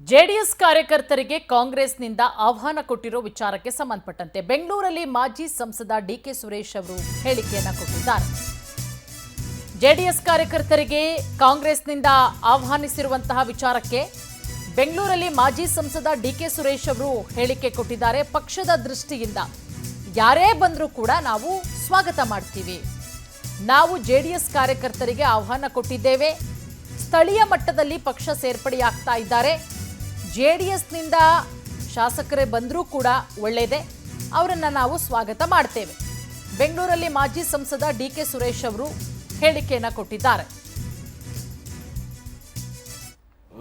JDS ಕಾರ್ಯಕರ್ತರಿಗೆ ಕಾಂಗ್ರೆಸ್ನಿಂದ ಆಹ್ವಾನ ಕೊಟ್ಟಿರೋ ವಿಚಾರಕ್ಕೆ ಸಂಬಂಧಪಟ್ಟಂತೆ ಬೆಂಗಳೂರಲ್ಲಿ ಮಾಜಿ ಸಂಸದ ಡಿಕೆ ಸುರೇಶ್ ಅವರು ಹೇಳಿಕೆಯನ್ನು ಕೊಟ್ಟಿದ್ದಾರೆ. ಜೆಡಿಎಸ್ ಕಾರ್ಯಕರ್ತರಿಗೆ ಕಾಂಗ್ರೆಸ್ನಿಂದ ಆಹ್ವಾನಿಸಿರುವಂತಹ ವಿಚಾರಕ್ಕೆ ಬೆಂಗಳೂರಲ್ಲಿ ಮಾಜಿ ಸಂಸದ ಡಿಕೆ ಸುರೇಶ್ ಅವರು ಹೇಳಿಕೆ ಕೊಟ್ಟಿದ್ದಾರೆ. ಪಕ್ಷದ ದೃಷ್ಟಿಯಿಂದ ಯಾರೇ ಬಂದರೂ ಕೂಡ ನಾವು ಸ್ವಾಗತ ಮಾಡ್ತೀವಿ. ನಾವು ಜೆಡಿಎಸ್ ಕಾರ್ಯಕರ್ತರಿಗೆ ಆಹ್ವಾನ ಕೊಟ್ಟಿದ್ದೇವೆ. ಸ್ಥಳೀಯ ಮಟ್ಟದಲ್ಲಿ ಪಕ್ಷ ಸೇರ್ಪಡೆಯಾಗ್ತಾ ಇದ್ದಾರೆ. ಜೆಡಿಎಸ್ನಿಂದ ಶಾಸಕರೇ ಬಂದರೂ ಕೂಡ ಒಳ್ಳೆಯದೇ, ಅವರನ್ನು ನಾವು ಸ್ವಾಗತ ಮಾಡ್ತೇವೆ. ಬೆಂಗಳೂರಲ್ಲಿ ಮಾಜಿ ಸಂಸದ ಡಿಕೆ ಸುರೇಶ್ ಅವರು ಹೇಳಿಕೆಯನ್ನು ಕೊಟ್ಟಿದ್ದಾರೆ.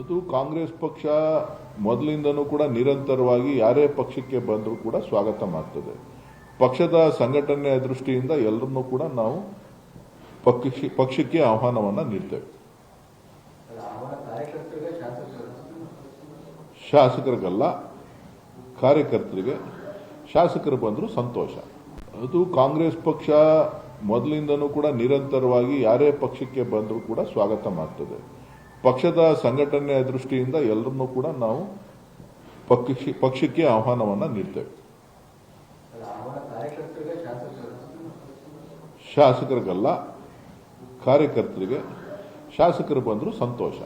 ಅದು ಕಾಂಗ್ರೆಸ್ ಪಕ್ಷ ಮೊದಲಿಂದನೂ ಕೂಡ ನಿರಂತರವಾಗಿ ಯಾರೇ ಪಕ್ಷಕ್ಕೆ ಬಂದರೂ ಕೂಡ ಸ್ವಾಗತ ಮಾಡ್ತದೆ. ಪಕ್ಷದ ಸಂಘಟನೆಯ ದೃಷ್ಟಿಯಿಂದ ಎಲ್ಲರನ್ನೂ ಕೂಡ ನಾವು ಪಕ್ಷಕ್ಕೆ ಆಹ್ವಾನವನ್ನು ನೀಡ್ತೇವೆ. ಶಾಸಕರಿಗಲ್ಲ, ಕಾರ್ಯಕರ್ತರಿಗೆ. ಶಾಸಕರು ಬಂದರೂ ಸಂತೋಷ. ಅದು ಕಾಂಗ್ರೆಸ್ ಪಕ್ಷ ಮೊದಲಿಂದನೂ ಕೂಡ ನಿರಂತರವಾಗಿ ಯಾರೇ ಪಕ್ಷಕ್ಕೆ ಬಂದರೂ ಕೂಡ ಸ್ವಾಗತ ಮಾಡ್ತದೆ. ಪಕ್ಷದ ಸಂಘಟನೆಯ ದೃಷ್ಟಿಯಿಂದ ಎಲ್ಲರನ್ನೂ ಕೂಡ ನಾವು ಪಕ್ಷಕ್ಕೆ ಆಹ್ವಾನವನ್ನು ನೀಡ್ತೇವೆ. ಶಾಸಕರಿಗಲ್ಲ, ಕಾರ್ಯಕರ್ತರಿಗೆ. ಶಾಸಕರು ಬಂದರೂ ಸಂತೋಷ.